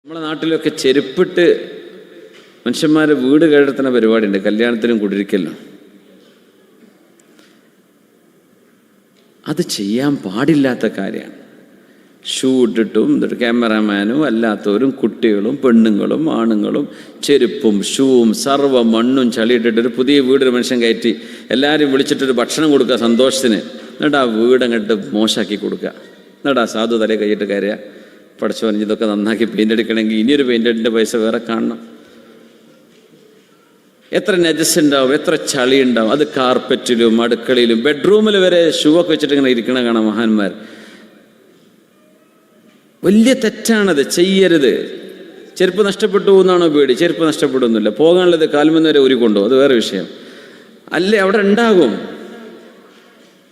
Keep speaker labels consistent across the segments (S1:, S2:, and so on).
S1: നമ്മളെ നാട്ടിലൊക്കെ ചെരുപ്പിട്ട് മനുഷ്യന്മാരെ വീട് കയറുന്ന പരിപാടിയുണ്ട്, കല്യാണത്തിനും കുടിരിക്കലിനും. അത് ചെയ്യാൻ പാടില്ലാത്ത കാര്യമാണ്. ഷൂ ഇട്ടിട്ടും ക്യാമറാമാനും അല്ലാത്തവരും കുട്ടികളും പെണ്ണുങ്ങളും ആണുങ്ങളും ചെരുപ്പും ഷൂവും സർവ്വ മണ്ണും ചളിയിട്ടിട്ട് ഒരു പുതിയ വീടൊരു മനുഷ്യൻ കയറ്റി എല്ലാവരും വിളിച്ചിട്ടൊരു ഭക്ഷണം കൊടുക്കുക സന്തോഷത്തിന്. എന്നിട്ട് ആ വീട് അങ്ങോട്ട് മോശമാക്കി കൊടുക്കുക. എന്നിട്ട് ആ സാധു തലേ കൈയിട്ട് കയറുക, പഠിച്ചവൻ ഇതൊക്കെ നന്നാക്കി പെയിൻ്റ് അടിക്കണമെങ്കിൽ ഇനിയൊരു പെയിൻ്റ് പൈസ വേറെ കാണണം. എത്ര നജസ് ഉണ്ടാവും, എത്ര ചളി ഉണ്ടാവും. അത് കാർപ്പറ്റിലും അടുക്കളയിലും ബെഡ്റൂമിൽ വരെ ഷൂ ഒക്കെ വെച്ചിട്ട് ഇങ്ങനെ ഇരിക്കണ കാണാം മഹാന്മാർ. വലിയ തെറ്റാണത്, ചെയ്യരുത്. ചെരുപ്പ് നഷ്ടപ്പെട്ടു എന്നാണോ പേടി? ചെരുപ്പ് നഷ്ടപ്പെടുന്നില്ല, പോകാനുള്ളത് കാൽമെന്ന് വരെ ഊരിക്കൊണ്ടോ, അത് വേറെ വിഷയം അല്ലേ. അവിടെ ഉണ്ടാകും.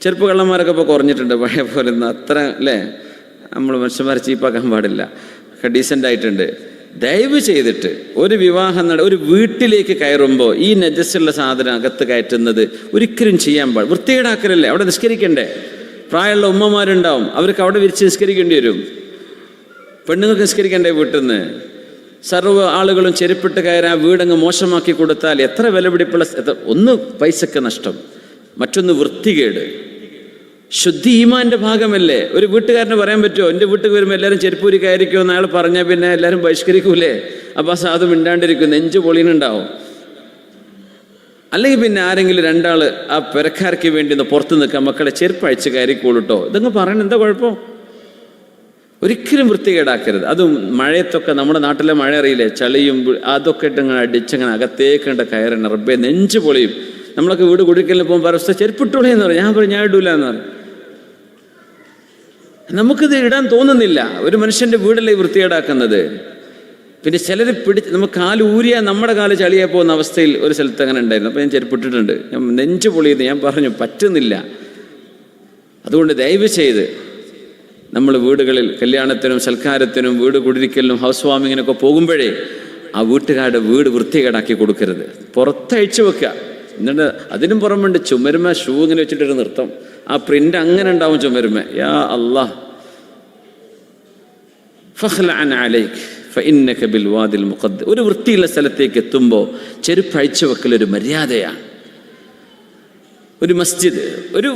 S1: ചെരുപ്പ് കള്ളന്മാരൊക്കെ ഇപ്പോൾ കുറഞ്ഞിട്ടുണ്ട്, പഴയ പോലെ അത്ര അല്ലേ. നമ്മൾ മനുഷ്യന്മാരെ ചീപ്പാക്കാൻ പാടില്ല, ഡീസൻ്റ് ആയിട്ടുണ്ട്. ദയവ് ചെയ്തിട്ട് ഒരു വിവാഹം ഒരു വീട്ടിലേക്ക് കയറുമ്പോൾ ഈ നജസ്സുള്ള സാധനം അകത്ത് കയറ്റുന്നത് ഒരിക്കലും ചെയ്യാൻ പാടില്ല. വൃത്തികേടാക്കലല്ലേ. അവിടെ നിസ്കരിക്കണ്ടേ? പ്രായമുള്ള ഉമ്മമാരുണ്ടാവും, അവർക്ക് അവിടെ വിരിച്ച് നിസ്കരിക്കേണ്ടി വരും. പെണ്ണുങ്ങൾക്ക് നിസ്കരിക്കണ്ടേ വീട്ടിൽ നിന്ന്? സർവ്വ ആളുകളും ചെരുപ്പിട്ട് കയറാൻ വീടങ്ങ് മോശമാക്കി കൊടുത്താൽ എത്ര വിലപിടിപ്പുള്ള, ഒന്ന് പൈസക്ക് നഷ്ടം, മറ്റൊന്ന് വൃത്തികേട്. ശുദ്ധി ഈമാൻ്റെ ഭാഗമല്ലേ. ഒരു വീട്ടുകാരന് പറയാൻ പറ്റുമോ എൻ്റെ വീട്ടിൽ വരുമ്പോൾ എല്ലാവരും ചെരുപ്പൂരി കയറിക്കുമെന്ന് അയാൾ പറഞ്ഞാൽ പിന്നെ എല്ലാവരും ബഹിഷ്കരിക്കൂലേ? അപ്പോൾ ആ സാധു മിണ്ടാണ്ടിരിക്കും, നെഞ്ച് പൊളിയുന്നുണ്ടാവും. അല്ലെങ്കിൽ പിന്നെ ആരെങ്കിലും രണ്ടാൾ ആ പെരക്കാർക്ക് വേണ്ടി ഒന്ന് പുറത്ത് നിൽക്കാൻ, മക്കളെ ചെരുപ്പ് അഴിച്ച് കയറിക്കോളൂട്ടോ, ഇതങ്ങ് പറയണം, എന്താ കുഴപ്പം? ഒരിക്കലും വൃത്തികേടാക്കരുത്. അതും മഴയത്തൊക്കെ, നമ്മുടെ നാട്ടിലെ മഴ അറിയില്ലേ, ചളിയും അതൊക്കെ ഇട്ടങ്ങനെ അടിച്ചങ്ങനെ അകത്തേക്കണ്ട കയറണ റബ്ബേ, നെഞ്ച് പൊളിയും. നമ്മളൊക്കെ വീട് കുടിക്കലിന് പോകുമ്പോൾ അവസ്ഥ ചെരുപ്പിട്ടോളേ എന്ന് പറയും. ഞാൻ ഇടൂല എന്ന് പറയും. നമുക്കിത് ഇടാൻ തോന്നുന്നില്ല. ഒരു മനുഷ്യൻ്റെ വീടല്ലേ വൃത്തികേടാക്കുന്നത്. പിന്നെ ചിലർ നമുക്ക് കാല് ഊരിയാൽ നമ്മുടെ കാല് ചളിയായി പോകുന്ന അവസ്ഥയിൽ ഒരു സ്ഥലത്ത് അങ്ങനെ ഉണ്ടായിരുന്നു. അപ്പോൾ ഞാൻ ചെരുപ്പിട്ടിട്ടുണ്ട്, ഞാൻ നെഞ്ച് പൊളിയുന്നു, ഞാൻ പറഞ്ഞു പറ്റുന്നില്ല. അതുകൊണ്ട് ദയവ് ചെയ്ത് നമ്മൾ വീടുകളിൽ കല്യാണത്തിനും സൽക്കാരത്തിനും വീട് കുടിരിക്കലിനും ഹൗസ് വാമിങ്ങിനൊക്കെ പോകുമ്പോഴേ ആ വീട്ടുകാരുടെ വീട് വൃത്തികേടാക്കി കൊടുക്കരുത്. പുറത്തഴിച്ചു വെക്കുക. എന്നിട്ട് അതിനും പുറമുണ്ട് ചുമരുമ ഷൂ ഇങ്ങനെ വെച്ചിട്ടൊരു നൃത്തം, ആ പ്രിൻ്റ് അങ്ങനെ ഉണ്ടാവും ചുമരുമ. യാ അല്ലാഹ്, ഫഖ്ലഅൻ അലൈക് ഫഇന്നക ബിൽ വാദിൽ മുഖദ്ദസ്. ഒരു വൃത്തിയുള്ള സ്ഥലത്തേക്ക് എത്തുമ്പോൾ ചെരുപ്പ് അഴിച്ചു വെക്കലൊരു മര്യാദയാണ്. ഒരു മസ്ജിദ്,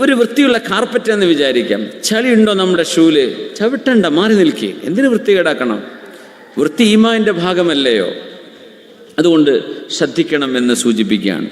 S1: ഒരു വൃത്തിയുള്ള കാർപ്പറ്റാന്ന് വിചാരിക്കാം, ചളി ഉണ്ടോ നമ്മുടെ ഷൂല്? ചവിട്ടണ്ട, മാറി നിൽക്കി. എന്തിനു വൃത്തികേടാക്കണം? വൃത്തി ഈമാനിൻ്റെ ഭാഗമല്ലയോ? അതുകൊണ്ട് ശ്രദ്ധിക്കണം എന്ന് സൂചിപ്പിക്കുകയാണ്.